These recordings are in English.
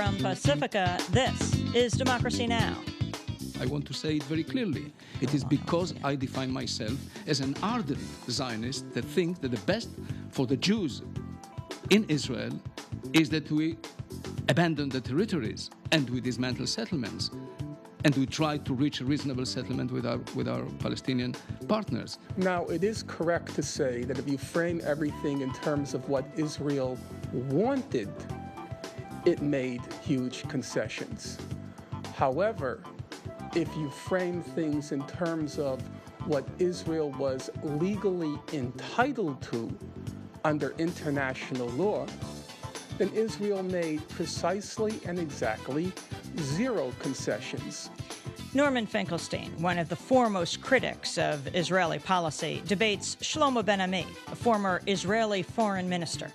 from Pacifica, this is Democracy Now! I want to say it very clearly. It is because I define myself as an ardent Zionist that think that the best for the Jews in Israel is that we abandon the territories and we dismantle settlements and we try to reach a reasonable settlement with our Palestinian partners. Now, it is correct to say that if you frame everything in terms of what Israel wanted, it made huge concessions. However, if you frame things in terms of what Israel was legally entitled to under international law, then Israel made precisely and exactly zero concessions. Norman Finkelstein, one of the foremost critics of Israeli policy, debates Shlomo Ben-Ami, a former Israeli foreign minister.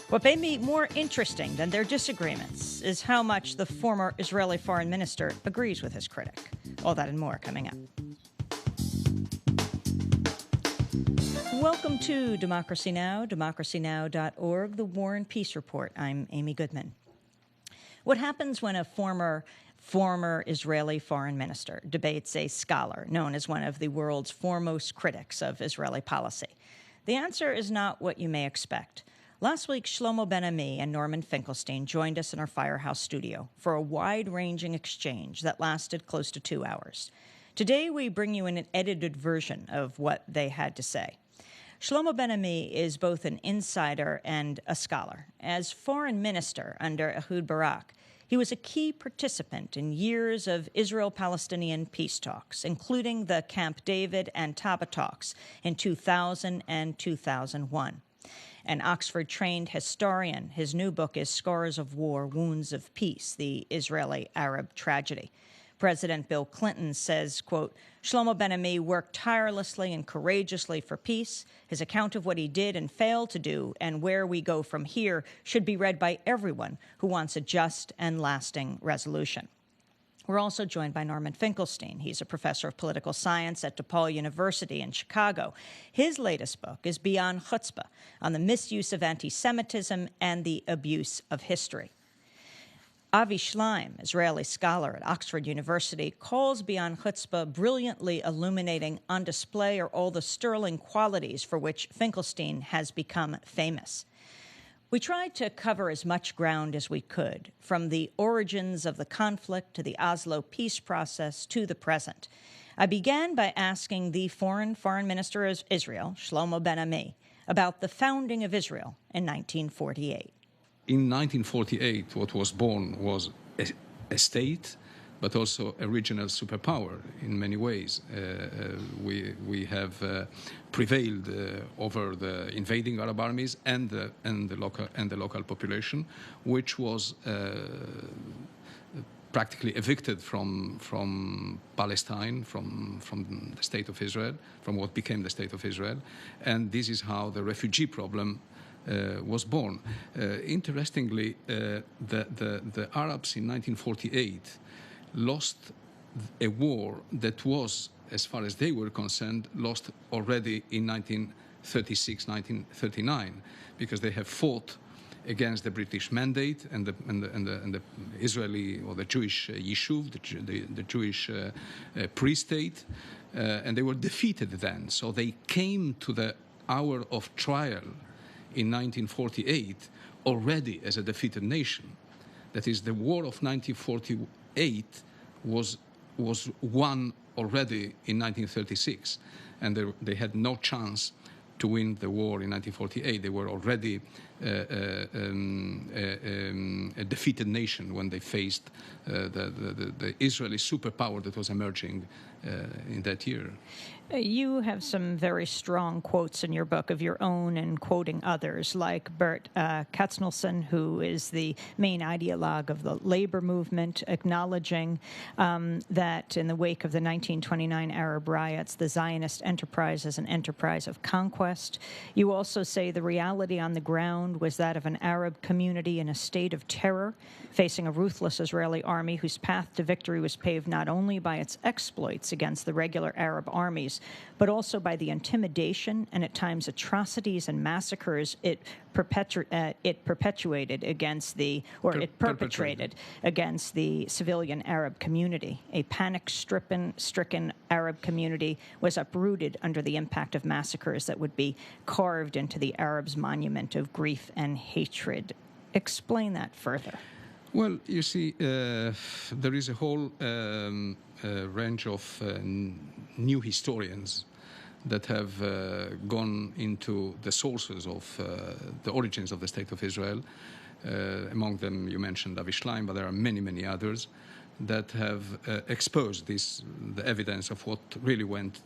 What may be more interesting than their disagreements is how much the former Israeli foreign minister agrees with his critic. All that and more coming up. Welcome to Democracy Now!, democracynow.org, the War and Peace Report. I'm Amy Goodman. What happens when a former Israeli foreign minister debates a scholar known as one of the world's foremost critics of Israeli policy? The answer is not what you may expect. Last week, Shlomo Ben-Ami and Norman Finkelstein joined us in our Firehouse studio for a wide-ranging exchange that lasted close to 2 hours. Today, we bring you an edited version of what they had to say. Shlomo Ben-Ami is both an insider and a scholar. As foreign minister under Ehud Barak, he was a key participant in years of Israel-Palestinian peace talks, including the Camp David and Taba talks in 2000 and 2001. An Oxford-trained historian, his new book is Scars of War, Wounds of Peace, the Israeli-Arab Tragedy. President Bill Clinton says, quote, Shlomo Ben-Ami worked tirelessly and courageously for peace. His account of what he did and failed to do and where we go from here should be read by everyone who wants a just and lasting resolution. We're also joined by Norman Finkelstein. He's a professor of political science at DePaul University in Chicago. His latest book is Beyond Chutzpah, on the misuse of anti-Semitism and the abuse of history. Avi Schleim, Israeli scholar at Oxford University, calls Beyond Chutzpah brilliantly illuminating on display are all the sterling qualities for which Finkelstein has become famous. We tried to cover as much ground as we could, from the origins of the conflict to the Oslo peace process to the present. I began by asking the foreign minister of Israel, Shlomo Ben-Ami, about the founding of Israel in 1948. In 1948, what was born was a state, but also a regional superpower in many ways. We have prevailed over the invading Arab armies and the local population, which was practically evicted from Palestine, from the state of Israel, from what became the state of Israel, and this is how the refugee problem was born. Interestingly, the Arabs in 1948 lost a war that was, as far as they were concerned, lost already in 1936, 1939, because they have fought against the British mandate and the Israeli or the Jewish Yishuv, the Jewish pre-state, and they were defeated then. So they came to the hour of trial in 1948 already as a defeated nation. That is, the war of 1948 was won already in 1936, and they had no chance to win the war in 1948. They were already a defeated nation when they faced the Israeli superpower that was emerging in that year. You have some very strong quotes in your book of your own and quoting others, like Bert Katznelson, who is the main ideologue of the labor movement, acknowledging that in the wake of the 1929 Arab riots, the Zionist enterprise is an enterprise of conquest. You also say the reality on the ground was that of an Arab community in a state of terror, facing a ruthless Israeli army whose path to victory was paved not only by its exploits against the regular Arab armies, but also by the intimidation and at times atrocities and massacres it perpetuated against it perpetrated against the civilian Arab community. A panic-stricken Arab community was uprooted under the impact of massacres that would be carved into the Arabs' monument of grief and hatred. Explain that further. Well, you see, there is a whole range of new historians that have gone into the sources of the origins of the State of Israel. Among them, you mentioned Avi Schlein, but there are many, many others that have exposed the evidence of what really went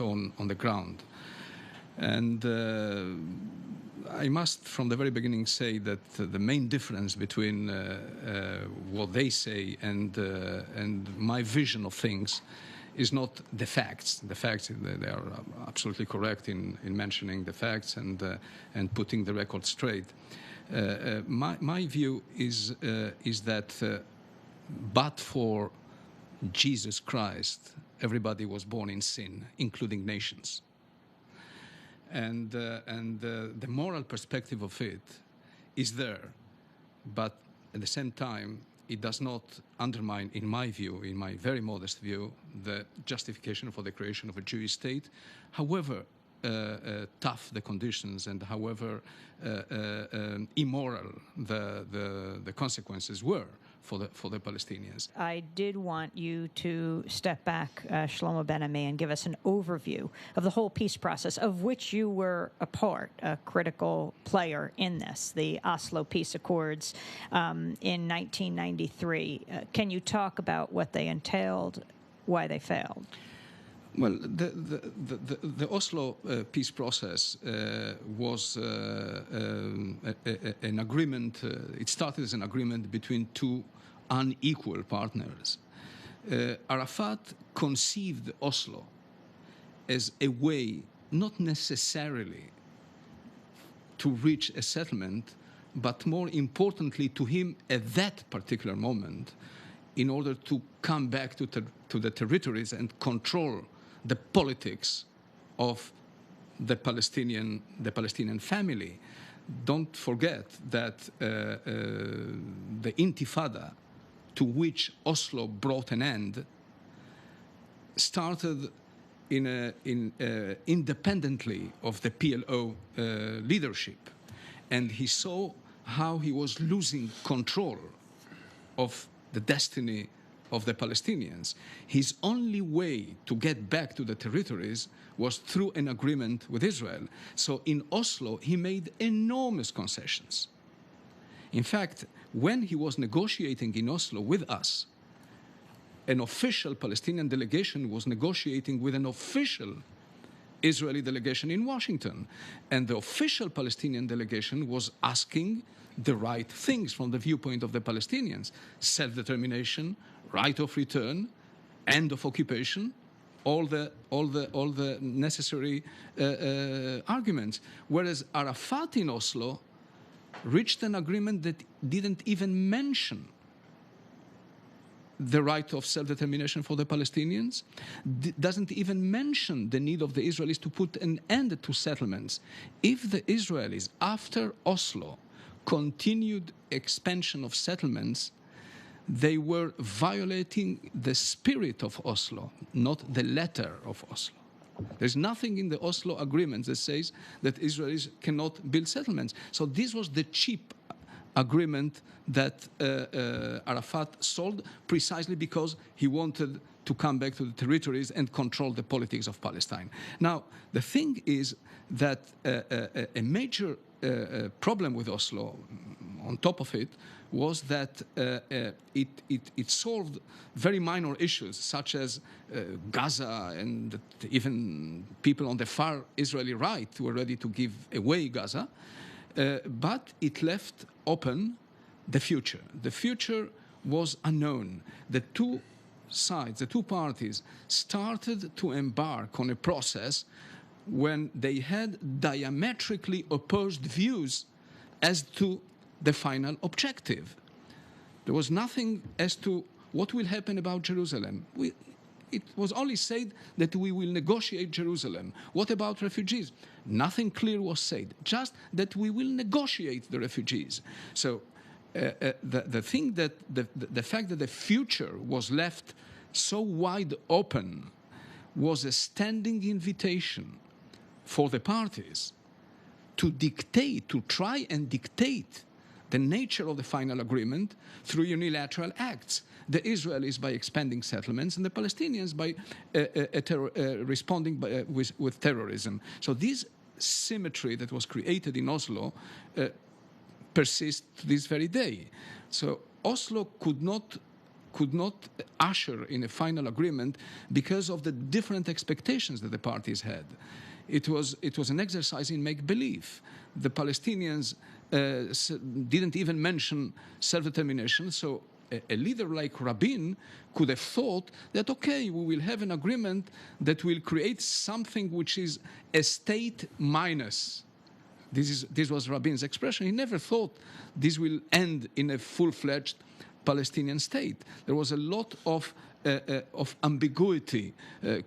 on the ground. And I must, from the very beginning, say that the main difference between what they say and my vision of things is not the facts. The facts, they are absolutely correct in mentioning the facts and putting the record straight. My view is that but for Jesus Christ, everybody was born in sin, including nations. And the moral perspective of it is there, but at the same time, it does not undermine, in my view, in my very modest view, the justification for the creation of a Jewish state, however tough the conditions and however immoral the consequences were for the Palestinians. I did want you to step back, Shlomo Ben-Ami, and give us an overview of the whole peace process, of which you were a part, a critical player in this, the Oslo Peace Accords in 1993. Can you talk about what they entailed, why they failed? Well, the Oslo peace process was an agreement. It started as an agreement between two unequal partners. Arafat conceived Oslo as a way, not necessarily to reach a settlement, but more importantly to him at that particular moment, in order to come back to the territories and control the politics of the Palestinian family. Don't forget that the Intifada, to which Oslo brought an end, started independently of the PLO leadership, and he saw how he was losing control of the destiny of the Palestinians. His only way to get back to the territories was through an agreement with Israel. So in Oslo, he made enormous concessions. In fact, when he was negotiating in Oslo with us, an official Palestinian delegation was negotiating with an official Israeli delegation in Washington. And the official Palestinian delegation was asking the right things from the viewpoint of the Palestinians: self-determination, right of return, end of occupation, all the necessary arguments. Whereas Arafat in Oslo reached an agreement that didn't even mention the right of self-determination for the Palestinians, doesn't even mention the need of the Israelis to put an end to settlements. If the Israelis, after Oslo, continued expansion of settlements, they were violating the spirit of Oslo, not the letter of Oslo. There's nothing in the Oslo agreements that says that Israelis cannot build settlements. So this was the cheap agreement that Arafat sold, precisely because he wanted to come back to the territories and control the politics of Palestine. Now, the thing is that a major problem with Oslo, on top of it, was that it solved very minor issues, such as Gaza, and even people on the far Israeli right were ready to give away Gaza, but it left open the future. The future was unknown. The two sides, the two parties, started to embark on a process when they had diametrically opposed views as to the final objective. There was nothing as to what will happen about Jerusalem. it was only said that we will negotiate Jerusalem. What about refugees? Nothing clear was said, just that we will negotiate the refugees. So the thing that the fact that the future was left so wide open was a standing invitation for the parties to dictate, to try and dictate the nature of the final agreement through unilateral acts. The Israelis by expanding settlements and the Palestinians by responding with terrorism. So this symmetry that was created in Oslo persists to this very day. So Oslo could not usher in a final agreement because of the different expectations that the parties had. It was an exercise in make-believe. The Palestinians didn't even mention self-determination, so a leader like Rabin could have thought that, okay, we will have an agreement that will create something which is a state minus. This was Rabin's expression. He never thought this will end in a full-fledged Palestinian state. There was a lot of ambiguity,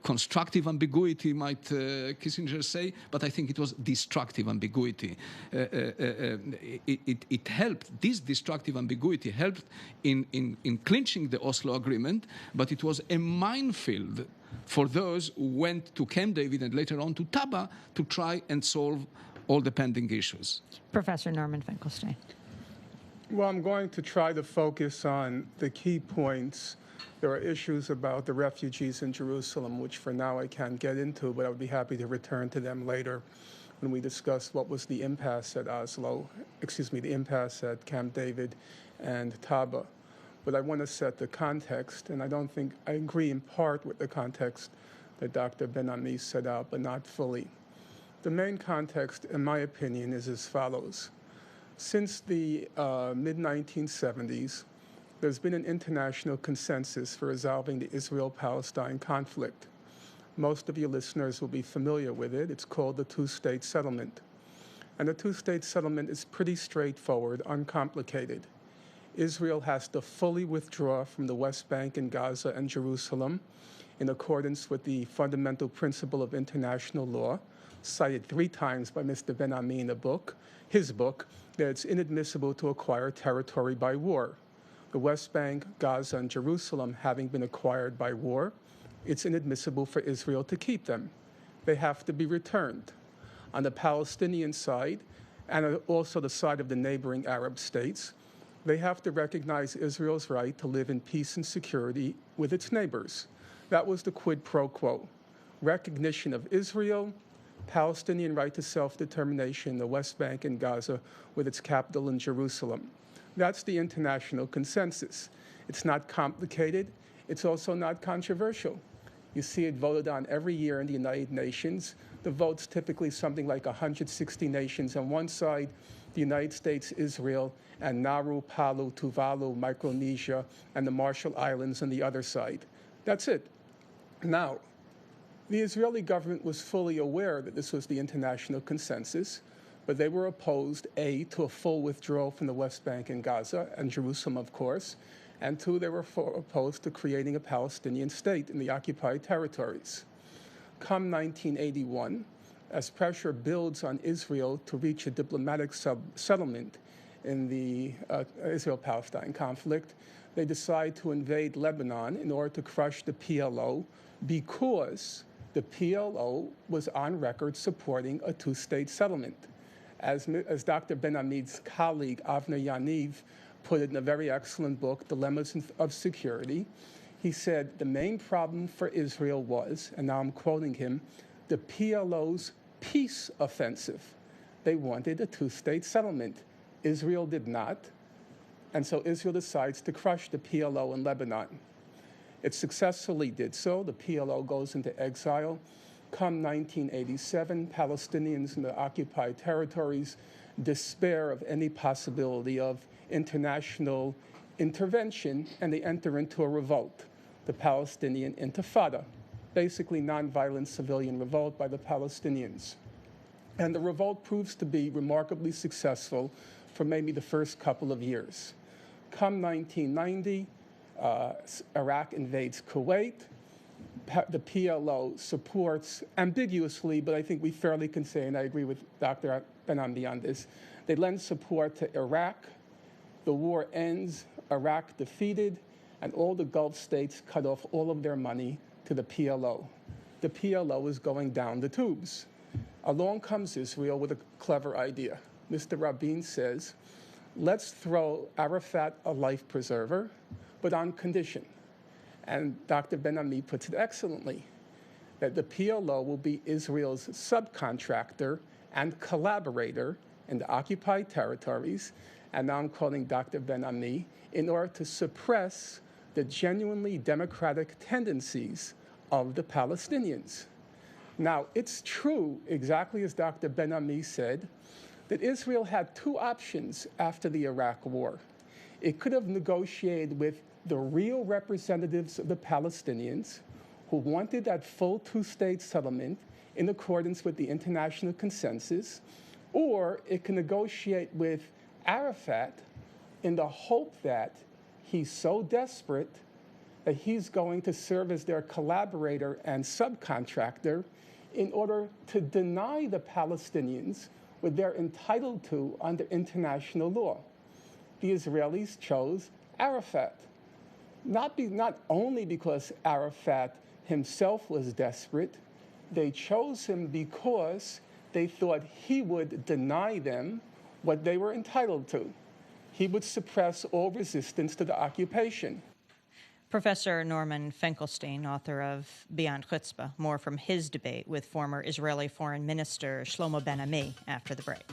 constructive ambiguity, might Kissinger say, but I think it was destructive ambiguity. It helped, this destructive ambiguity helped in clinching the Oslo agreement, but it was a minefield for those who went to Camp David and later on to Taba to try and solve all the pending issues. Professor Norman Fenkelstein. Well, I'm going to try to focus on the key points. There are issues about the refugees in Jerusalem, which for now I can't get into, but I would be happy to return to them later when we discuss what was the impasse at the impasse at Camp David and Taba. But I want to set the context, and I agree in part with the context that Dr. Ben-Ami set out, but not fully. The main context, in my opinion, is as follows. Since the mid-1970s, there's been an international consensus for resolving the Israel-Palestine conflict. Most of your listeners will be familiar with it. It's called the two-state settlement. And the two-state settlement is pretty straightforward, uncomplicated. Israel has to fully withdraw from the West Bank and Gaza and Jerusalem in accordance with the fundamental principle of international law, cited 3 times by Mr. Ben-Ami in his book, that it's inadmissible to acquire territory by war. The West Bank, Gaza, and Jerusalem having been acquired by war, it's inadmissible for Israel to keep them. They have to be returned. On the Palestinian side, and also the side of the neighboring Arab states, they have to recognize Israel's right to live in peace and security with its neighbors. That was the quid pro quo. Recognition of Israel, Palestinian right to self-determination in the West Bank and Gaza with its capital in Jerusalem. That's the international consensus. It's not complicated. It's also not controversial. You see it voted on every year in the United Nations. The vote's typically something like 160 nations on one side, the United States, Israel, and Nauru, Palau, Tuvalu, Micronesia, and the Marshall Islands on the other side. That's it. Now, the Israeli government was fully aware that this was the international consensus, but they were opposed, A, to a full withdrawal from the West Bank and Gaza, and Jerusalem, of course, and 2, they were opposed to creating a Palestinian state in the occupied territories. Come 1981, as pressure builds on Israel to reach a diplomatic settlement in the Israel-Palestine conflict, they decide to invade Lebanon in order to crush the PLO because the PLO was on record supporting a two-state settlement. As Dr. Ben-Ami's colleague, Avner Yaniv, put it in a very excellent book, Dilemmas of Security, he said the main problem for Israel was, and now I'm quoting him, the PLO's peace offensive. They wanted a two-state settlement. Israel did not, and so Israel decides to crush the PLO in Lebanon. It successfully did so. The PLO goes into exile. Come 1987, Palestinians in the occupied territories despair of any possibility of international intervention, and they enter into a revolt, the Palestinian Intifada, basically nonviolent civilian revolt by the Palestinians. And the revolt proves to be remarkably successful for maybe the first couple of years. Come 1990, Iraq invades Kuwait. the PLO supports ambiguously, but I think we fairly can say, and I agree with Dr. Ben-Ami on this, they lend support to Iraq. The war ends, Iraq defeated, and all the Gulf states cut off all of their money to the PLO. The PLO is going down the tubes. Along comes Israel with a clever idea. Mr. Rabin says, let's throw Arafat a life preserver, but on condition. And Dr. Ben-Ami puts it excellently, that the PLO will be Israel's subcontractor and collaborator in the occupied territories, and now I'm quoting Dr. Ben-Ami, in order to suppress the genuinely democratic tendencies of the Palestinians. Now, it's true, exactly as Dr. Ben-Ami said, that Israel had two options after the Iraq War. It could have negotiated with the real representatives of the Palestinians who wanted that full two-state settlement in accordance with the international consensus, or it can negotiate with Arafat in the hope that he's so desperate that he's going to serve as their collaborator and subcontractor in order to deny the Palestinians what they're entitled to under international law. The Israelis chose Arafat, not only because Arafat himself was desperate, they chose him because they thought he would deny them what they were entitled to. He would suppress all resistance to the occupation. Professor Norman Fenkelstein, author of Beyond Chutzpah, more from his debate with former Israeli Foreign Minister Shlomo Ben-Ami after the break.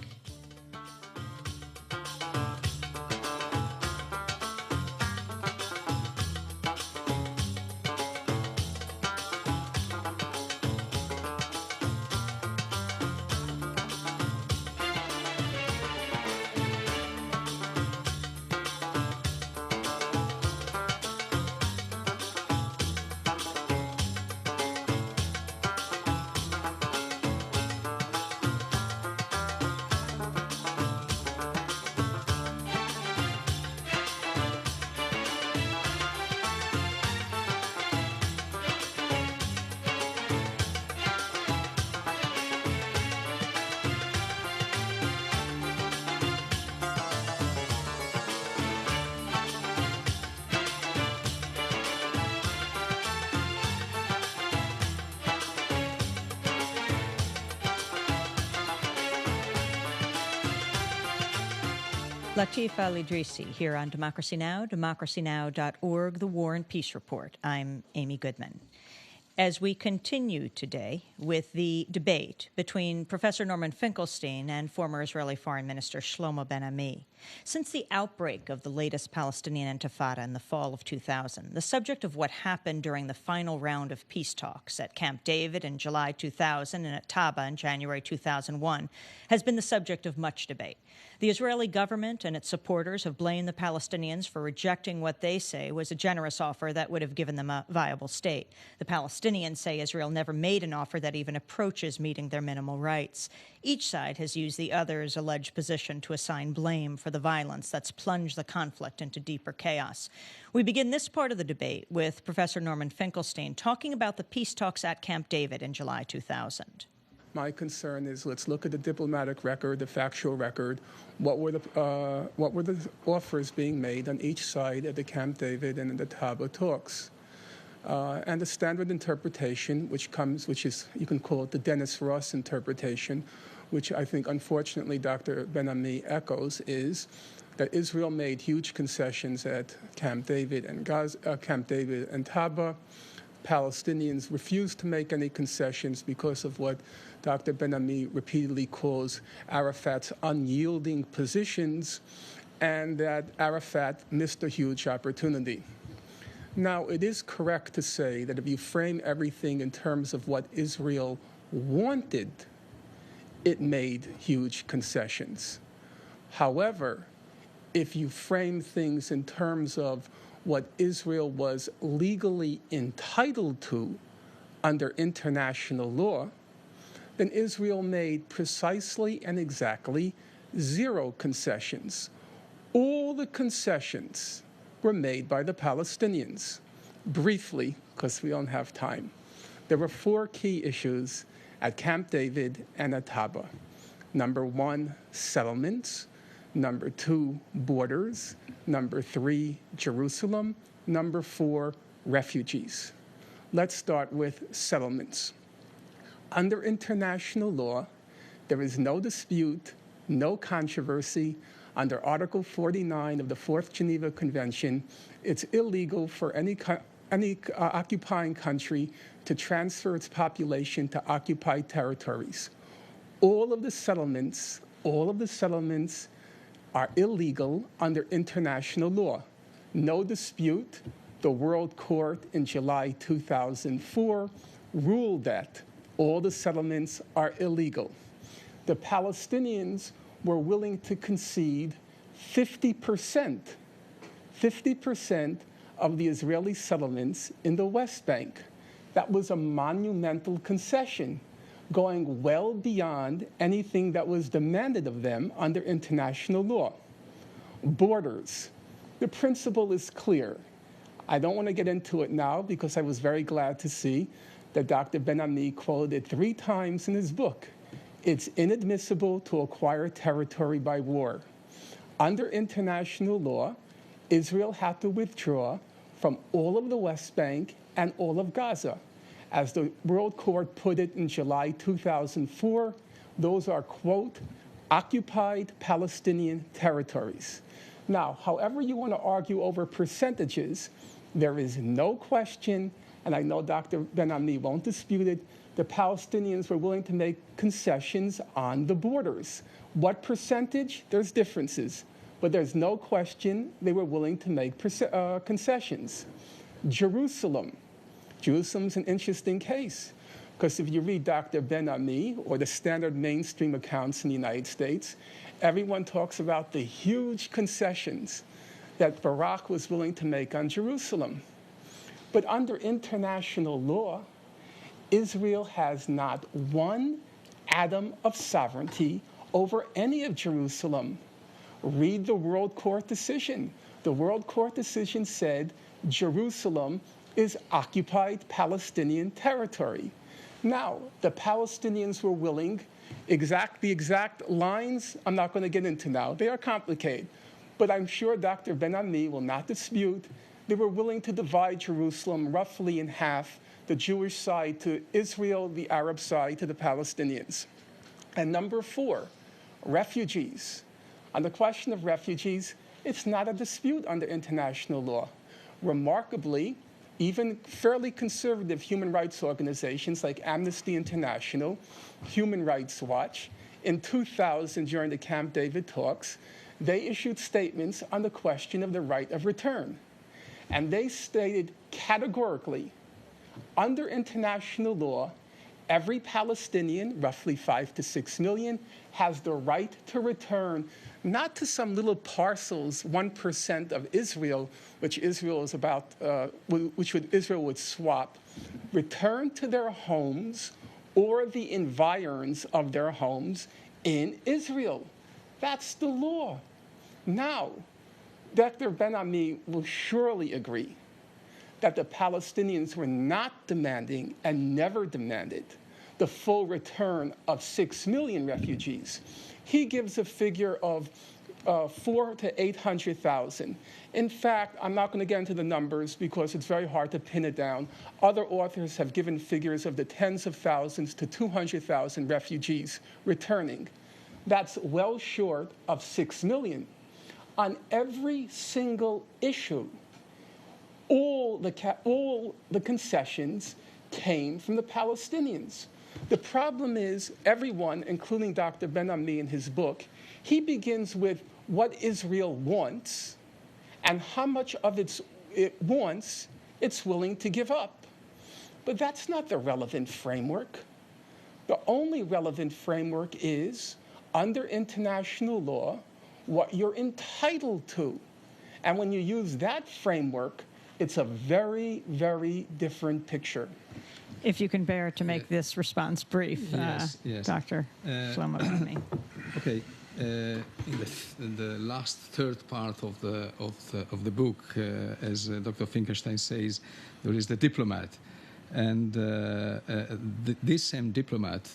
Latif Al-Idrisi here on Democracy Now!, democracynow.org, The War and Peace Report. I'm Amy Goodman. As we continue today with the debate between Professor Norman Fenkelstein and former Israeli Foreign Minister Shlomo Ben-Ami, since the outbreak of the latest Palestinian Intifada in the fall of 2000, the subject of what happened during the final round of peace talks at Camp David in July 2000 and at Taba in January 2001 has been the subject of much debate. The Israeli government and its supporters have blamed the Palestinians for rejecting what they say was a generous offer that would have given them a viable state. The Palestinians say Israel never made an offer that even approaches meeting their minimal rights. Each side has used the other's alleged position to assign blame for the violence that's plunged the conflict into deeper chaos. We begin this part of the debate with Professor Norman Fenkelstein talking about the peace talks at Camp David in July 2000. My concern is, let's look at the diplomatic record, the factual record. What were the offers being made on each side at the Camp David and in the Taba talks? And the standard interpretation, which is, you can call it the Dennis Ross interpretation, which I think, unfortunately, Dr. Ben-Ami echoes, is that Israel made huge concessions at Camp David and Taba. Palestinians refused to make any concessions because of what Dr. Ben-Ami repeatedly calls Arafat's unyielding positions, and that Arafat missed a huge opportunity. Now, it is correct to say that if you frame everything in terms of what Israel wanted, it made huge concessions. However, if you frame things in terms of what Israel was legally entitled to under international law, then Israel made precisely and exactly 0 concessions. All the concessions were made by the Palestinians. Briefly, because we don't have time. There were 4 key issues at Camp David and at Taba. Number 1, settlements. Number 2, borders. Number 3, Jerusalem. Number 4, refugees. Let's start with settlements. Under international law, there is no dispute, no controversy. Under Article 49 of the Fourth Geneva Convention, it's illegal for any occupying country to transfer its population to occupied territories. All of the settlements are illegal under international law. No dispute. The World Court in July 2004 ruled that all the settlements are illegal. The Palestinians were willing to concede 50% of the Israeli settlements in the West Bank. That was a monumental concession, going well beyond anything that was demanded of them under international law. Borders. The principle is clear. I don't want to get into it now because I was very glad to see that Dr. Ben-Ami quoted it 3 times in his book. It's inadmissible to acquire territory by war. Under international law, Israel had to withdraw from all of the West Bank and all of Gaza. As the World Court put it in July 2004, those are, quote, occupied Palestinian territories. Now, however you want to argue over percentages, there is no question, and I know Dr. Ben-Ami won't dispute it, the Palestinians were willing to make concessions on the borders. What percentage? There's differences, but there's no question they were willing to make concessions. Jerusalem's an interesting case, because if you read Dr. Ben-Ami or the standard mainstream accounts in the United States, everyone talks about the huge concessions that Barak was willing to make on Jerusalem. But under international law, Israel has not one atom of sovereignty over any of Jerusalem. Read the World Court decision. The World Court decision said Jerusalem is occupied Palestinian territory. Now, the Palestinians were willing, the exact lines I'm not going to get into now. They are complicated. But I'm sure Dr. Ben-Ami will not dispute they were willing to divide Jerusalem roughly in half, the Jewish side to Israel, the Arab side to the Palestinians. And number 4, refugees. On the question of refugees, it's not a dispute under international law. Remarkably, even fairly conservative human rights organizations like Amnesty International, Human Rights Watch, in 2000 during the Camp David talks, they issued statements on the question of the right of return. And they stated categorically, under international law, every Palestinian, roughly 5 to 6 million, has the right to return, not to some little parcels, 1% of Israel, which Israel is about, Israel would swap, return to their homes or the environs of their homes in Israel. That's the law. Now, Dr. Ben-Ami will surely agree that the Palestinians were not demanding and never demanded the full return of 6 million refugees. He gives a figure of 400,000 to 800,000. In fact, I'm not going to get into the numbers because it's very hard to pin it down. Other authors have given figures of the tens of thousands to 200,000 refugees returning. That's well short of 6 million. On every single issue, all the concessions came from the Palestinians. The problem is everyone, including Dr. Ben-Ami in his book, he begins with what Israel wants and how much of it wants it's willing to give up. But that's not the relevant framework. The only relevant framework is, under international law, what you're entitled to. And when you use that framework, it's a very, very different picture. If you can bear to make this response brief, yes. Dr. Shlomo. Okay. In the last third part of the book, as Dr. Fenkelstein says, there is the diplomat. And this same diplomat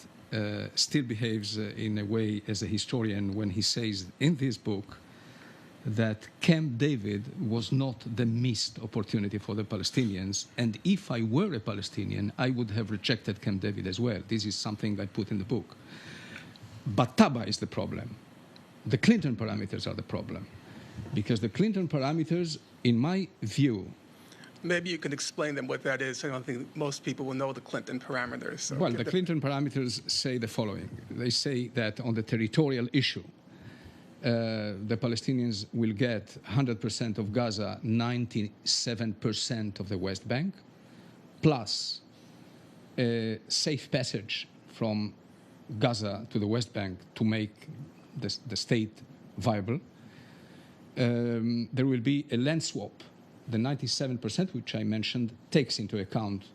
still behaves in a way as a historian when he says in this book that Camp David was not the missed opportunity for the Palestinians, and if I were a Palestinian, I would have rejected Camp David as well. This is something I put in the book. But Taba is the problem. The Clinton parameters are the problem. Because the Clinton parameters, in my view... Maybe you can explain them what that is. I don't think most people will know the Clinton parameters. So well, the Clinton parameters say the following. They say that on the territorial issue, the Palestinians will get 100% of Gaza, 97% of the West Bank, plus a safe passage from Gaza to the West Bank to make the state viable. There will be a land swap. The 97%, which I mentioned, takes into account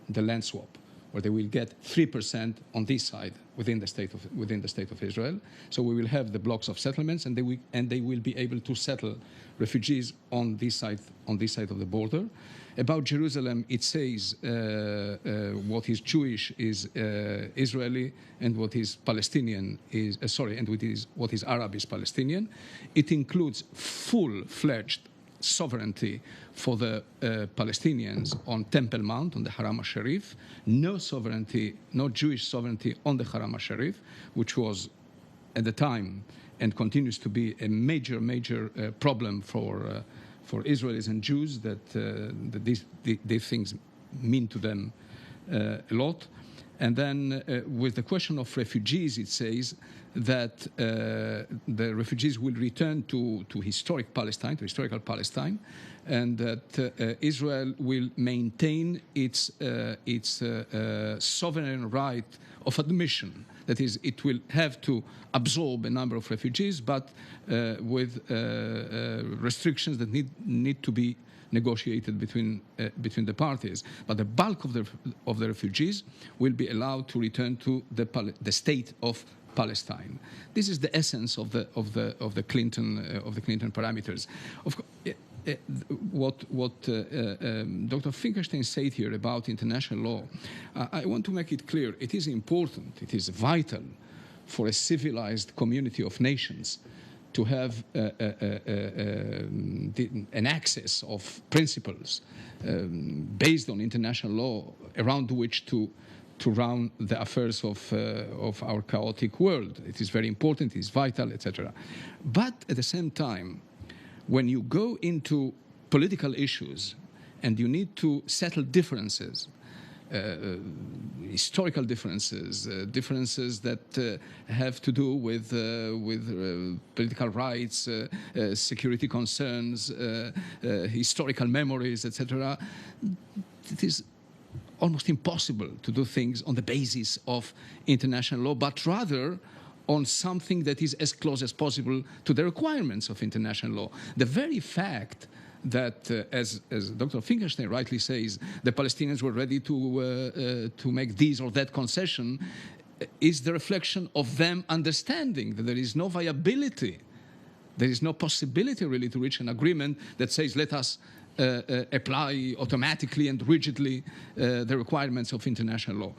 the land swap, where they will get 3% on this side within the state of Israel. So we will have the blocks of settlements, and they will be able to settle refugees on this side of the border. About Jerusalem, it says what is Jewish is Israeli, and what is Palestinian is what is Arab is Palestinian. It includes full-fledged sovereignty for the Palestinians on Temple Mount, on the Haram al-Sharif, no sovereignty, no Jewish sovereignty on the Haram al-Sharif, which was at the time and continues to be a major problem for Israelis and Jews, that these things mean to them a lot. And then with the question of refugees, it says that the refugees will return to historical Palestine, and that Israel will maintain its sovereign right of admission. That is, it will have to absorb a number of refugees, but with restrictions that need to be negotiated between the parties. But the bulk of the refugees will be allowed to return to the state of Palestine. This is the essence of the Clinton parameters. Of course, what Dr. Finkelstein said here about international law, I want to make it clear. It is important. It is vital for a civilized community of nations to have an access of principles based on international law around which to run the affairs of our chaotic world. It is very important, it is vital, etc. But at the same time, when you go into political issues and you need to settle differences, historical differences, differences that have to do with political rights, security concerns, historical memories, etc., it is almost impossible to do things on the basis of international law, but rather on something that is as close as possible to the requirements of international law. The very fact that, as Dr. Finkelstein rightly says, the Palestinians were ready to make this or that concession is the reflection of them understanding that there is no viability, there is no possibility really to reach an agreement that says let us apply automatically and rigidly the requirements of international law.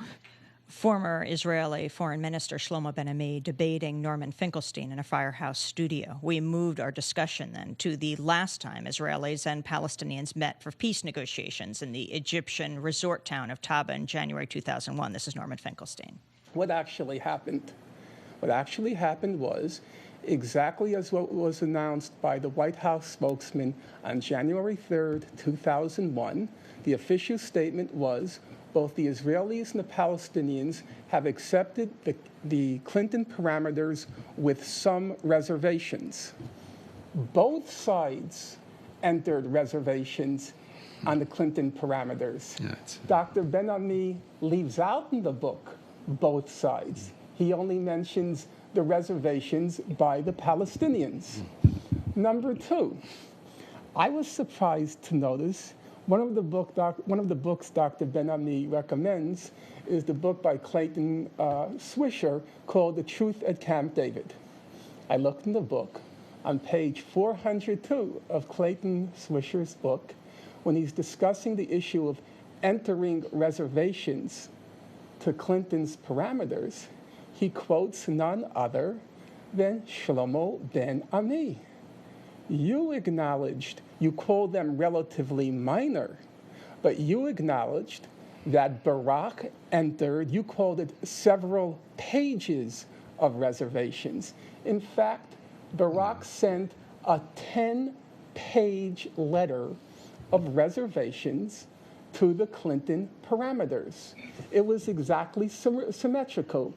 Former Israeli Foreign Minister Shlomo Ben-Ami debating Norman Finkelstein in a firehouse studio. We moved our discussion then to the last time Israelis and Palestinians met for peace negotiations in the Egyptian resort town of Taba in January 2001. This is Norman Finkelstein. What actually happened? What actually happened was exactly as what was announced by the White House spokesman on January 3rd, 2001. The official statement was both the Israelis and the Palestinians have accepted the Clinton parameters with some reservations. Both sides entered reservations on the Clinton parameters. Yes. Dr. Ben-Ami leaves out in the book both sides. He only mentions the reservations by the Palestinians. Number two, I was surprised to notice one of the books Dr. Ben-Ami recommends is the book by Clayton Swisher called The Truth at Camp David. I looked in the book on page 402 of Clayton Swisher's book when he's discussing the issue of entering reservations to Clinton's parameters, he quotes none other than Shlomo ben Ami. You acknowledged, you called them relatively minor, but you acknowledged that Barak entered, you called it several pages of reservations. In fact, Barak sent a 10-page letter of reservations to the Clinton parameters. It was exactly symmetrical.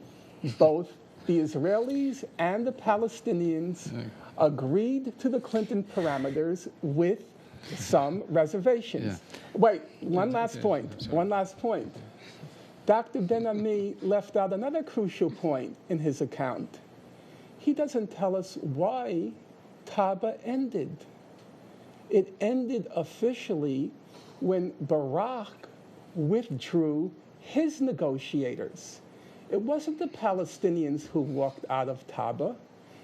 Both the Israelis and the Palestinians agreed to the Clinton parameters with some reservations. Yeah. Wait, one last point. Dr. Ben-Ami left out another crucial point in his account. He doesn't tell us why Taba ended. It ended officially when Barak withdrew his negotiators. It wasn't the Palestinians who walked out of Taba.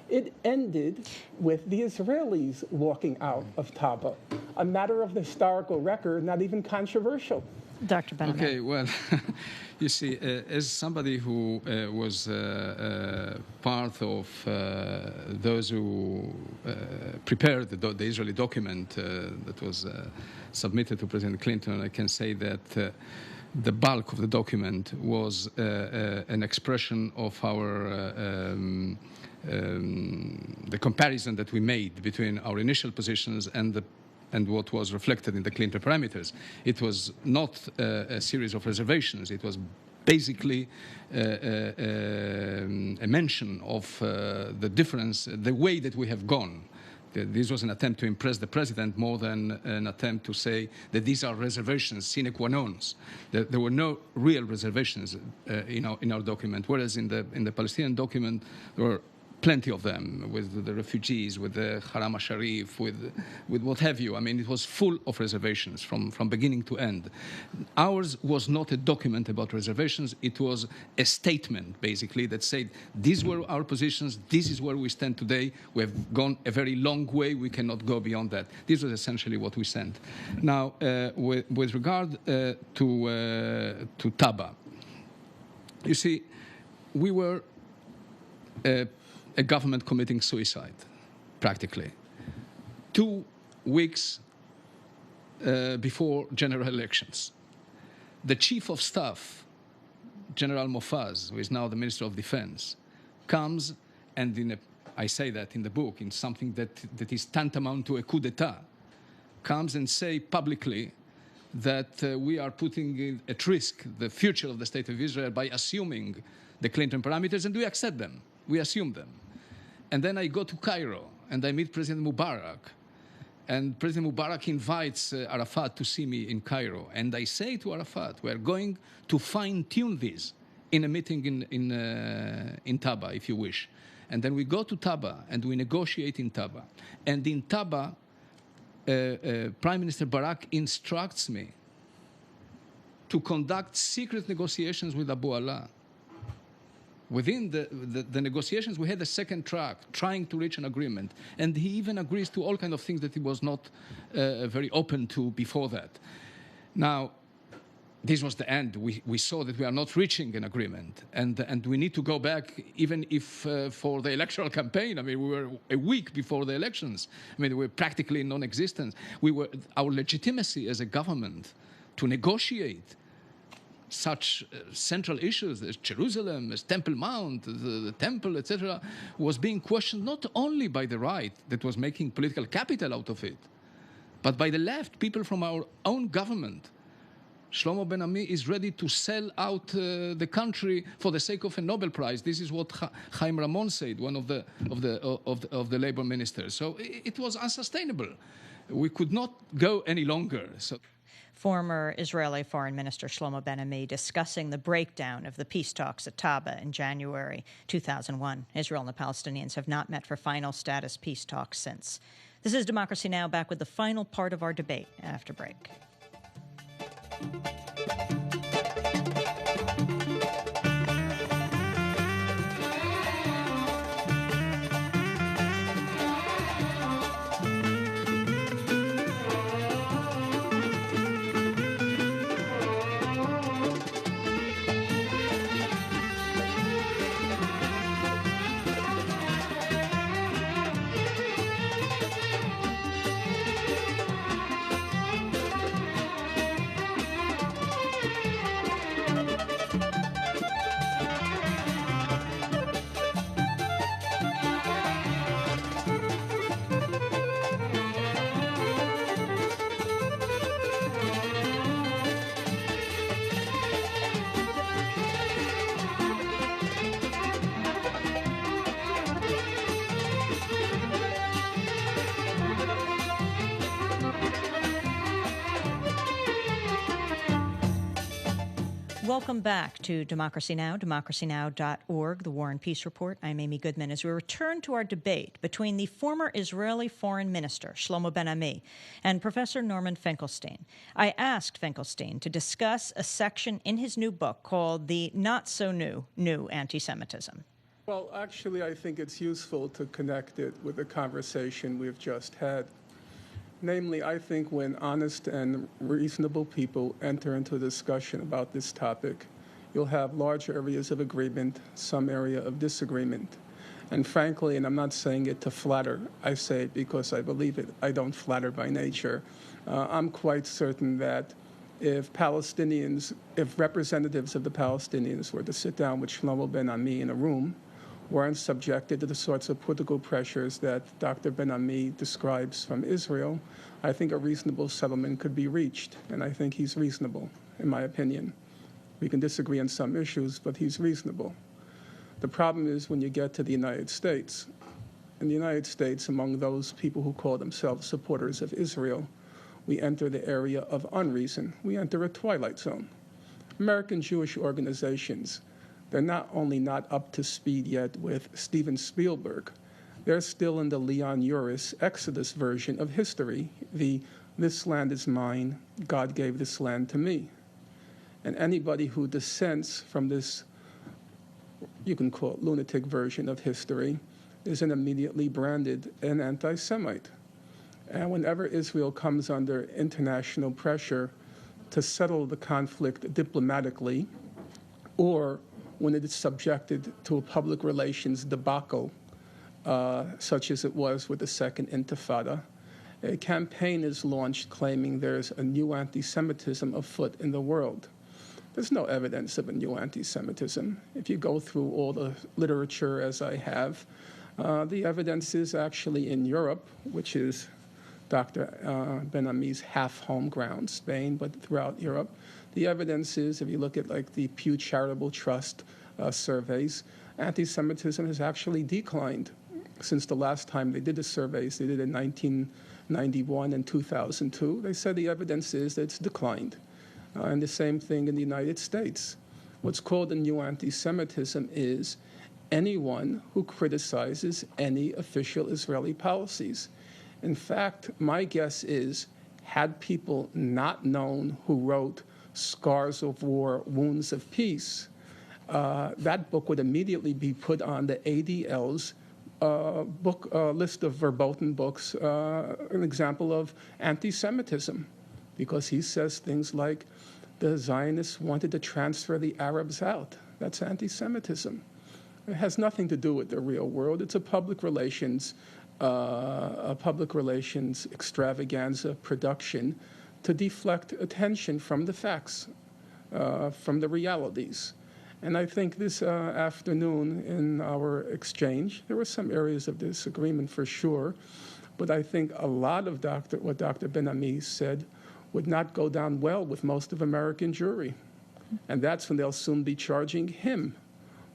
It ended with the Israelis walking out of Taba. A matter of the historical record, not even controversial. Dr. Ben-Ami. Okay, well, you see, as somebody who was part of those who prepared the Israeli document that was submitted to President Clinton, I can say that the bulk of the document was an expression of our the comparison that we made between our initial positions and what was reflected in the Clinton parameters. It was not a series of reservations. It was basically a mention of the difference, the way that we have gone. This was an attempt to impress the president more than an attempt to say that these are reservations sine qua non. There were no real reservations in our document, whereas in the Palestinian document there were plenty of them, with the refugees, with the Haram al-Sharif, with what have you. I mean, it was full of reservations from beginning to end. Ours was not a document about reservations. It was a statement, basically, that said, these were our positions, this is where we stand today. We have gone a very long way. We cannot go beyond that. This was essentially what we sent. Now, with regard to Taba, you see, we were a government committing suicide, practically. 2 weeks before general elections. The chief of staff, General Mofaz, who is now the Minister of Defense, comes and I say that in the book, in something that is tantamount to a coup d'etat, comes and say publicly that we are putting at risk the future of the State of Israel by assuming the Clinton parameters, and we accept them. We assume them. And then I go to Cairo, and I meet President Mubarak. And President Mubarak invites Arafat to see me in Cairo. And I say to Arafat, we're going to fine-tune this in a meeting in Taba, if you wish. And then we go to Taba, and we negotiate in Taba. And in Taba, Prime Minister Barak instructs me to conduct secret negotiations with Abu Allah. Within the negotiations, we had a second track, trying to reach an agreement. And he even agrees to all kinds of things that he was not very open to before that. Now, this was the end. We saw that we are not reaching an agreement. And we need to go back, even if for the electoral campaign. I mean, we were a week before the elections. I mean, we were practically non-existent. Our legitimacy as a government to negotiate such central issues as Jerusalem, as Temple Mount, the Temple, etc., was being questioned not only by the right that was making political capital out of it, but by the left, people from our own government. Shlomo ben Ami is ready to sell out the country for the sake of a Nobel Prize. This is what Chaim Ramon said, one of the labor ministers. So it was unsustainable. We could not go any longer. So. Former Israeli Foreign Minister Shlomo ben Ami discussing the breakdown of the peace talks at Taba in January 2001. Israel and the Palestinians have not met for final status peace talks since. This is Democracy Now!, back with the final part of our debate after break. Welcome back to Democracy Now!, democracynow.org, the War and Peace Report. I'm Amy Goodman. As we return to our debate between the former Israeli Foreign Minister, Shlomo Ben-Ami, and Professor Norman Fenkelstein, I asked Fenkelstein to discuss a section in his new book called The Not-So-New Anti-Semitism. Well, actually, I think it's useful to connect it with the conversation we've just had. Namely, I think when honest and reasonable people enter into a discussion about this topic, you'll have large areas of agreement, some area of disagreement. And frankly, and I'm not saying it to flatter, I say it because I believe it. I don't flatter by nature. I'm quite certain that if representatives of the Palestinians were to sit down with Shlomo Ben-Ami in a room, weren't subjected to the sorts of political pressures that Dr. Ben-Ami describes from Israel, I think a reasonable settlement could be reached. And I think he's reasonable, in my opinion. We can disagree on some issues, but he's reasonable. The problem is when you get to the United States. In the United States, among those people who call themselves supporters of Israel, we enter the area of unreason. We enter a twilight zone. American Jewish organizations, they're not only not up to speed yet with Steven Spielberg, they're still in the Leon Uris Exodus version of history, this land is mine, God gave this land to me. And anybody who dissents from this, you can call it lunatic version of history, is immediately branded an anti-Semite. And whenever Israel comes under international pressure to settle the conflict diplomatically, or when it is subjected to a public relations debacle, such as it was with the Second Intifada, a campaign is launched claiming there's a new anti-Semitism afoot in the world. There's no evidence of a new anti-Semitism. If you go through all the literature as I have, the evidence is actually in Europe, which is Dr. Ben-Ami's half-home ground, Spain, but throughout Europe. The evidence is, if you look at like the Pew Charitable Trust surveys, anti-Semitism has actually declined since the last time they did the surveys. They did it in 1991 and 2002. They said the evidence is that it's declined. And the same thing in the United States. What's called a new anti-Semitism is anyone who criticizes any official Israeli policies. In fact, my guess is, had people not known who wrote Scars of War, Wounds of Peace, that book would immediately be put on the ADL's book list of verboten books, an example of anti-Semitism, because he says things like, the Zionists wanted to transfer the Arabs out. That's anti-Semitism. It has nothing to do with the real world. It's a public relations extravaganza production to deflect attention from the facts, from the realities. And I think this afternoon in our exchange, there were some areas of disagreement for sure, but I think a lot of what Dr. Ben-Ami said would not go down well with most of American Jewry. And that's when they'll soon be charging him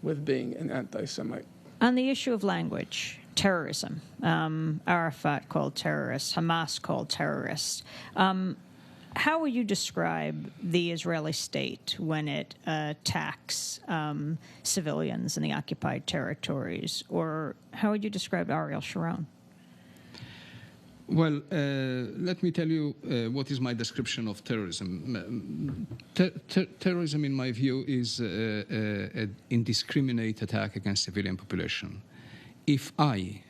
with being an anti-Semite. On the issue of language, terrorism, Arafat called terrorists, Hamas called terrorists. How would you describe the Israeli state when it attacks civilians in the occupied territories? Or how would you describe Ariel Sharon? Well, let me tell you what is my description of terrorism. Terrorism, in my view, is an indiscriminate attack against civilian population. If I,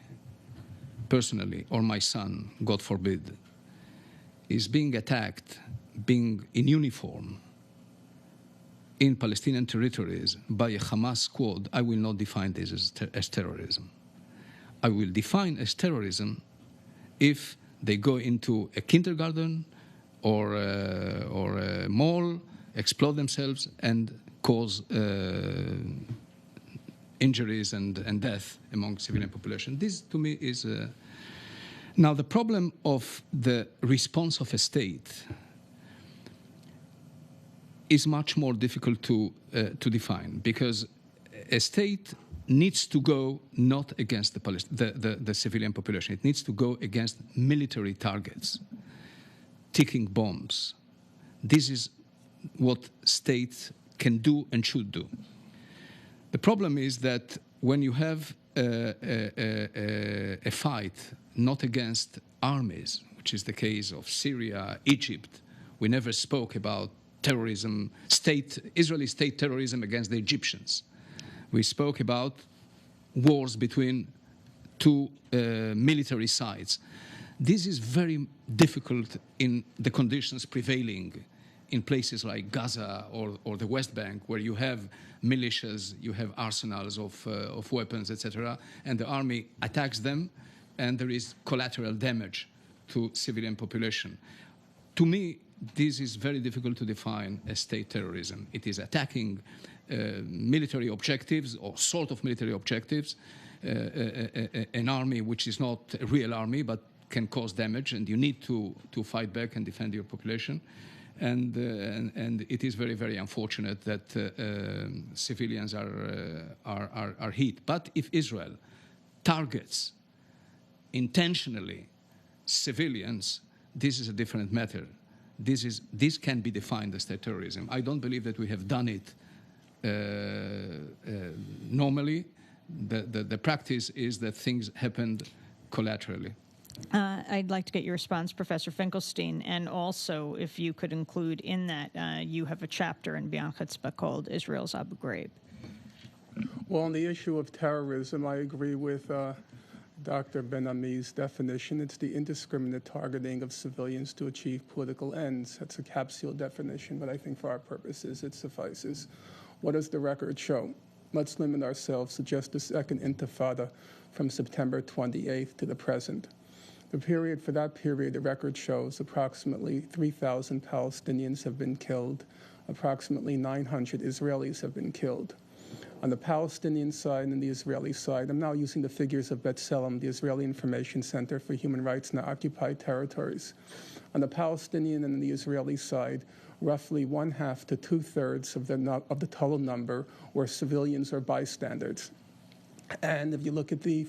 personally, or my son, God forbid, is being attacked, being in uniform, in Palestinian territories by a Hamas squad, I will not define this as terrorism. I will define as terrorism if they go into a kindergarten or a mall, explode themselves, and cause injuries and death among civilian population. This, to me, is... Now, the problem of the response of a state is much more difficult to define, because a state needs to go not against the civilian population. It needs to go against military targets, ticking bombs. This is what states can do and should do. The problem is that when you have a fight not against armies, which is the case of Syria, Egypt, we never spoke about terrorism, Israeli state terrorism against the Egyptians. We spoke about wars between two military sides. This is very difficult in the conditions prevailing in places like Gaza or the West Bank, where you have militias, you have arsenals of weapons, etc., and the army attacks them, and there is collateral damage to civilian population. To me, this is very difficult to define as state terrorism. It is attacking military objectives or sort of military objectives, an army which is not a real army but can cause damage, and you need to fight back and defend your population. And it is very, very unfortunate that civilians are hit. But if Israel targets intentionally civilians, this is a different matter. This can be defined as state terrorism. I don't believe that we have done it normally. The practice is that things happened collaterally. I'd like to get your response, Professor Fenkelstein, and also if you could include in that, you have a chapter in B'Yan Chutzpah called Israel's Abu Ghraib. Well, on the issue of terrorism, I agree with Dr. Ben-Ami's definition. It's the indiscriminate targeting of civilians to achieve political ends. That's a capsule definition, but I think for our purposes it suffices. What does the record show? Let's limit ourselves to just the second intifada from September 28th to the present. For that period, the record shows approximately 3,000 Palestinians have been killed, approximately 900 Israelis have been killed. On the Palestinian side and the Israeli side, I'm now using the figures of B'Tselem, the Israeli Information Center for Human Rights in the Occupied Territories. On the Palestinian and the Israeli side, roughly 1/2 to 2/3 of the total number were civilians or bystanders. And if you look at the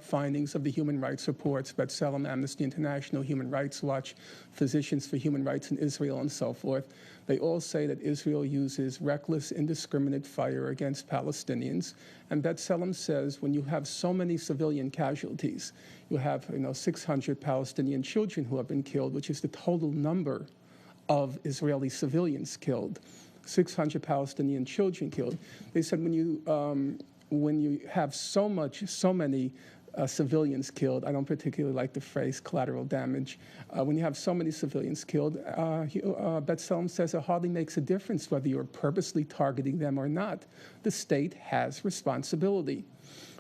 findings of the human rights reports, B'Tselem, Amnesty International, Human Rights Watch, Physicians for Human Rights in Israel, and so forth, they all say that Israel uses reckless, indiscriminate fire against Palestinians. And B'Tselem says when you have so many civilian casualties, you have 600 Palestinian children who have been killed, which is the total number of Israeli civilians killed, 600 Palestinian children killed. They said when you have so many civilians killed, I don't particularly like the phrase collateral damage. When you have so many civilians killed, B'Tselem says it hardly makes a difference whether you're purposely targeting them or not. The state has responsibility.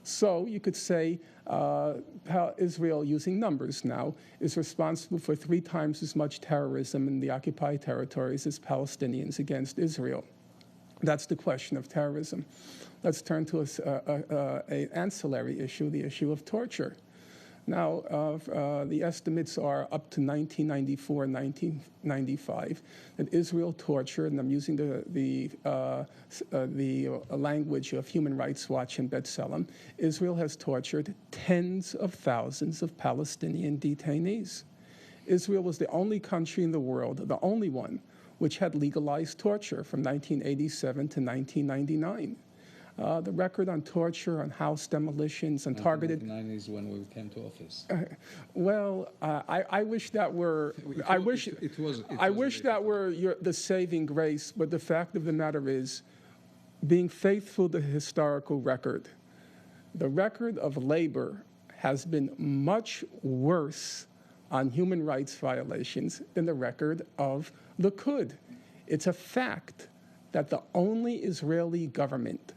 So you could say Israel, using numbers now, is responsible for 3 times as much terrorism in the occupied territories as Palestinians against Israel. That's the question of terrorism. Let's turn to an ancillary issue, the issue of torture. Now, the estimates are up to 1994 and 1995 that Israel tortured, and I'm using the language of Human Rights Watch and B'Tselem, Israel has tortured tens of thousands of Palestinian detainees. Israel was the only country in the world, the only one, which had legalized torture from 1987 to 1999. The record on torture, on house demolitions, and targeted... 1999 is when we came to office. I wish that were... I wish that were the saving grace, but the fact of the matter is, being faithful to the historical record, the record of labor has been much worse on human rights violations than the record of Likud. It's a fact that the only Israeli government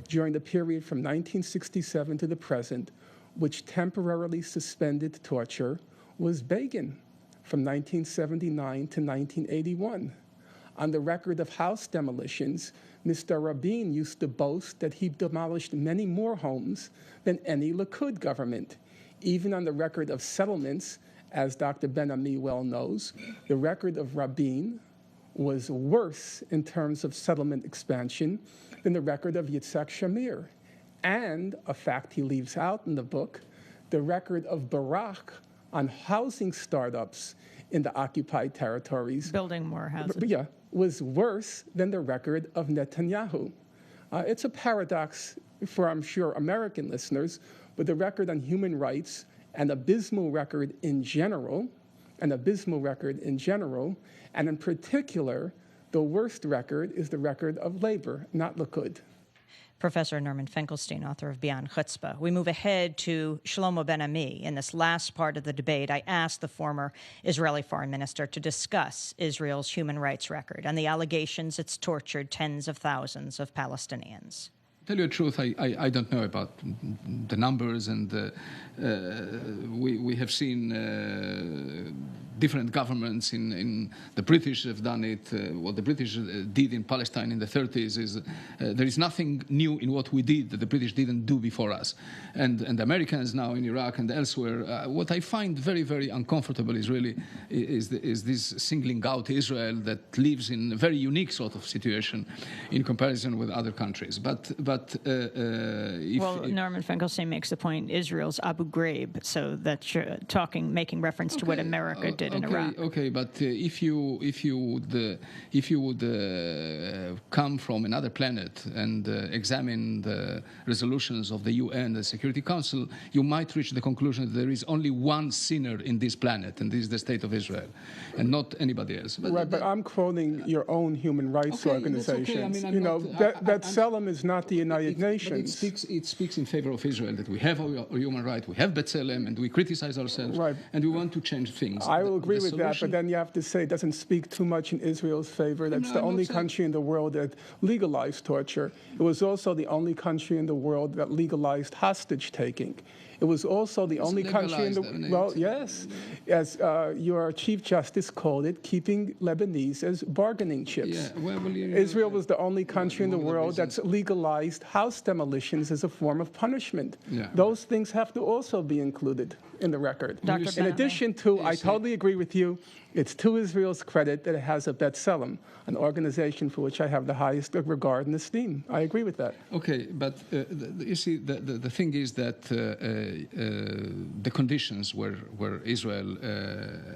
during the period from 1967 to the present which temporarily suspended torture was Begin from 1979 to 1981. On the record of house demolitions, Mr. Rabin used to boast that he demolished many more homes than any Likud government. Even on the record of settlements, as Dr. Ben-Ami well knows, the record of Rabin was worse in terms of settlement expansion than the record of Yitzhak Shamir. And, a fact he leaves out in the book, the record of Barak on housing startups in the occupied territories. Building more houses. Yeah, was worse than the record of Netanyahu. It's a paradox for, I'm sure, American listeners, but the record on human rights, an abysmal record in general, and in particular, the worst record is the record of labor, not Likud. Professor Norman Fenkelstein, author of Beyond Chutzpah. We move ahead to Shlomo Ben-Ami. In this last part of the debate, I asked the former Israeli foreign minister to discuss Israel's human rights record and the allegations it's tortured tens of thousands of Palestinians. Tell you the truth, I don't know about the numbers, and we have seen different governments in the British have done it. What the British did in Palestine in the 30s is there is nothing new in what we did that the British didn't do before us, and the Americans now in Iraq and elsewhere. What I find very, very uncomfortable is really is this singling out Israel that lives in a very unique sort of situation in comparison with other countries. But Norman Fenkelstein makes the point Israel's Abu Ghraib, so that you're making reference to what America did in Iraq. Okay, but if you would come from another planet and examine the resolutions of the UN, the Security Council, you might reach the conclusion that there is only one sinner in this planet, and this is the State of Israel, and not anybody else. But I'm quoting your own human rights organizations. Okay. I mean, B'Tselem is not the United Nations. But it speaks in favor of Israel that we have our human right, we have B'Tselem, and we criticize ourselves, and we want to change things. I will agree with that, but then you have to say it doesn't speak too much in Israel's favor. That's the only country in the world that legalized torture. It was also the only country in the world that legalized hostage-taking. It was also the only country in the world, well, yes, as your Chief Justice called it, keeping Lebanese as bargaining chips. Israel was the only country in the world that's legalized house demolitions as a form of punishment. Those things have to also be included in the record. In addition to, I totally agree with you, it's to Israel's credit that it has a B'Tselem, an organization for which I have the highest regard and esteem. I agree with that. Okay, but you see, the thing is that the conditions where Israel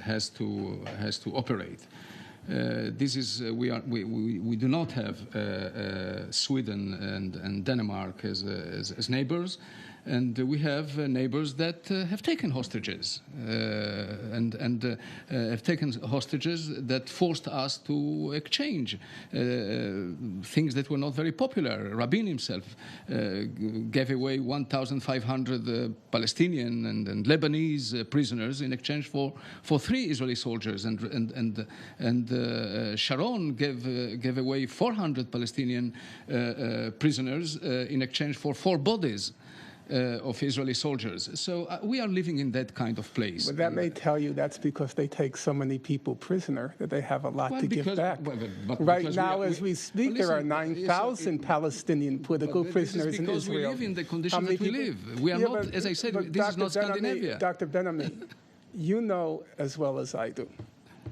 has to operate. This is we do not have Sweden and Denmark as neighbors. And we have neighbors that have taken hostages and have taken hostages that forced us to exchange things that were not very popular. Rabin himself gave away 1,500 Palestinian and Lebanese prisoners in exchange for 3 Israeli soldiers, and Sharon gave away 400 Palestinian prisoners in exchange for 4 bodies of Israeli soldiers. So we are living in that kind of place. But that may tell you that's because they take so many people prisoner that they have a lot to give back. Right now, as we speak, there are 9,000 Palestinian political prisoners in Israel. We live in the conditions that we live. We are not, as I said, this is not Scandinavia. Dr. Ben-Ami, you know as well as I do,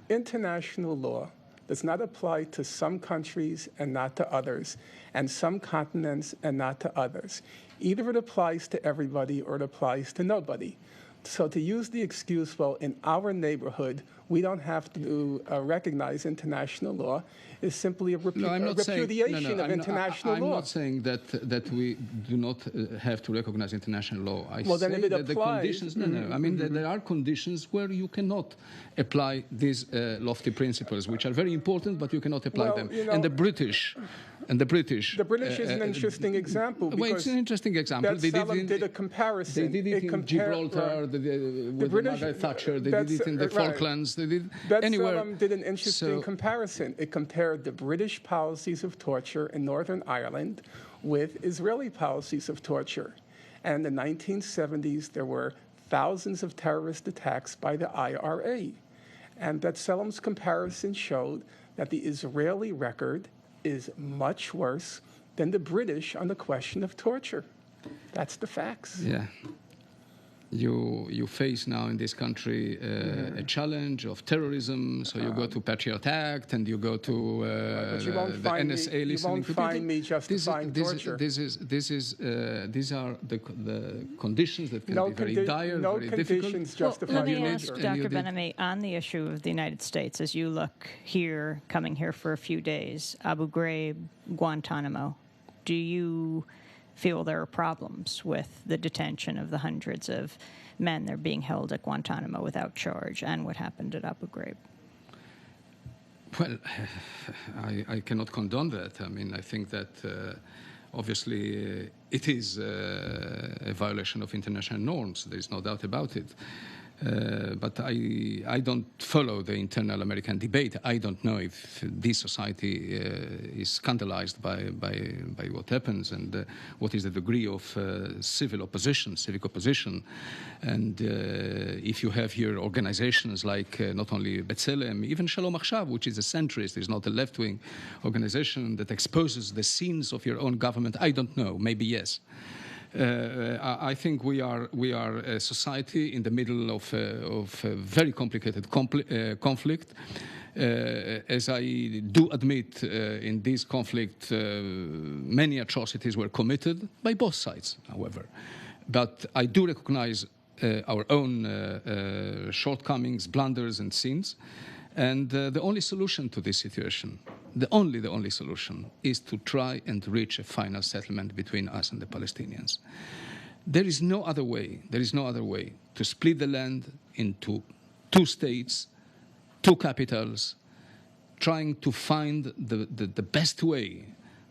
international law does not apply to some countries and not to others, and some continents and not to others. Either it applies to everybody or it applies to nobody. So to use the excuse, well, in our neighborhood, we don't have to recognize international law is simply a repudiation of international law. I'm not saying that we do not have to recognize international law. I well, say then if it that applies, the conditions, I mean, there are conditions where you cannot apply these lofty principles, which are very important, but you cannot apply them. You know, and the British is an interesting example. Well, it's an interesting example. They did a comparison. They did it in Gibraltar, with Margaret Thatcher. They did it in the Falklands. They did anywhere. Did an interesting comparison. It compared the British policies of torture in Northern Ireland with Israeli policies of torture. And in the 1970s, there were thousands of terrorist attacks by the IRA. And B'Tselem's comparison showed that the Israeli record is much worse than the British on the question of torture. That's the facts. Yeah. you face now in this country a challenge of terrorism. So you go to Patriot Act and you go to but you won't the find NSA me, you won't find me justifying torture. These are the conditions that can be very dire, no very conditions difficult. justify Let me torture. ask Dr. Ben-Ami, on the issue of the United States, as you look here, coming here for a few days, Abu Ghraib, Guantanamo, do you feel there are problems with the detention of the hundreds of men that are being held at Guantanamo without charge and what happened at Abu Ghraib? Well, I cannot condone that. I mean, I think that obviously it is a violation of international norms. There is no doubt about it. But I don't follow the internal American debate. I don't know if this society is scandalized by what happens and what is the degree of civic opposition. And if you have here organizations like not only B'Tselem, even Shalom Achshav, which is a centrist, is not a left-wing organization that exposes the sins of your own government, I don't know, maybe yes. I think we are a society in the middle of a very complicated conflict. As I do admit, in this conflict, many atrocities were committed by both sides, however. But I do recognize our own shortcomings, blunders, and sins. And the only solution to this situation, the only solution, is to try and reach a final settlement between us and the Palestinians. There is no other way. There is no other way to split the land into two states, two capitals, trying to find the best way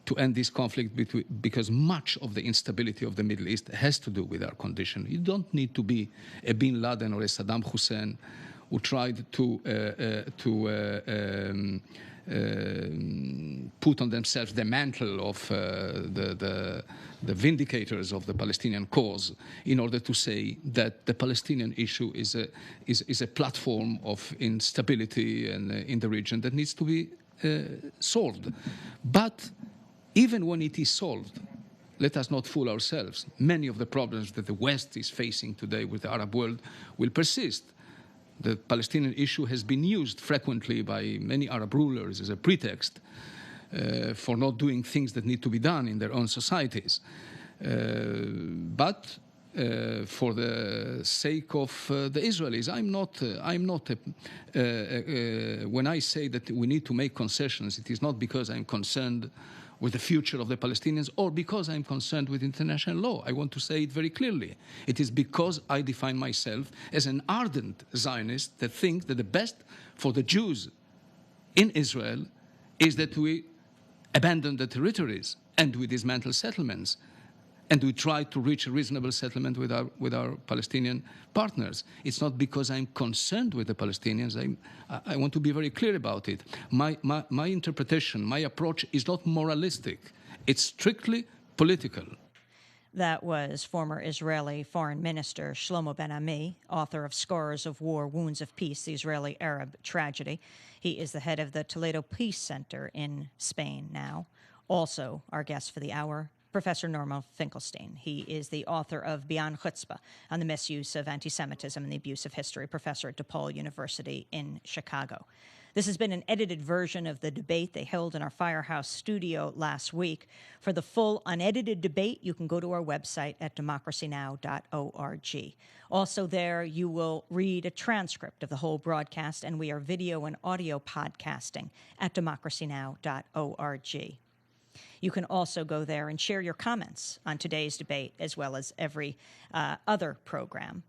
to end this conflict, because much of the instability of the Middle East has to do with our condition. You don't need to be a Bin Laden or a Saddam Hussein who tried to put on themselves the mantle of the vindicators of the Palestinian cause in order to say that the Palestinian issue is a platform of instability in the region that needs to be solved. But even when it is solved, let us not fool ourselves. Many of the problems that the West is facing today with the Arab world will persist. The Palestinian issue has been used frequently by many Arab rulers as a pretext for not doing things that need to be done in their own societies. But for the sake of the Israelis, when I say that we need to make concessions, it is not because I'm concerned with the future of the Palestinians or because I'm concerned with international law. I want to say it very clearly. It is because I define myself as an ardent Zionist that thinks that the best for the Jews in Israel is that we abandon the territories and we dismantle settlements and we try to reach a reasonable settlement with our Palestinian partners. It's not because I'm concerned with the Palestinians. I want to be very clear about it. My interpretation, my approach is not moralistic. It's strictly political. That was former Israeli Foreign Minister Shlomo Ben-Ami, author of Scars of War, Wounds of Peace, the Israeli-Arab Tragedy. He is the head of the Toledo Peace Center in Spain now. Also, our guest for the hour, Professor Norman Fenkelstein. He is the author of Beyond Chutzpah on the misuse of anti-Semitism and the abuse of history, professor at DePaul University in Chicago. This has been an edited version of the debate they held in our Firehouse studio last week. For the full unedited debate, you can go to our website at democracynow.org. Also there, you will read a transcript of the whole broadcast, and we are video and audio podcasting at democracynow.org. You can also go there and share your comments on today's debate as well as every other program.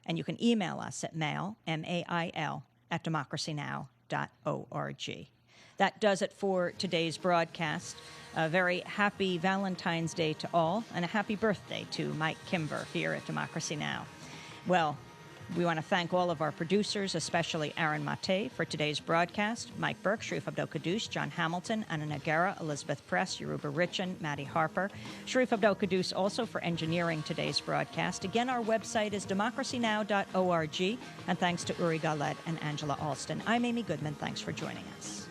And you can email us at mail, M-A-I-L, at democracynow.org. That does it for today's broadcast. A very happy Valentine's Day to all, and a happy birthday to Mike Kimber here at Democracy Now! Well, we want to thank all of our producers, especially Aaron Mate, for today's broadcast, Mike Burke, Sharif Abdel-Kaddoush, John Hamilton, Anna Nagara, Elizabeth Press, Yoruba Richin, Maddie Harper, Sharif Abdel-Kaddoush also for engineering today's broadcast. Again, our website is democracynow.org, and thanks to Uri Galet and Angela Alston. I'm Amy Goodman. Thanks for joining us.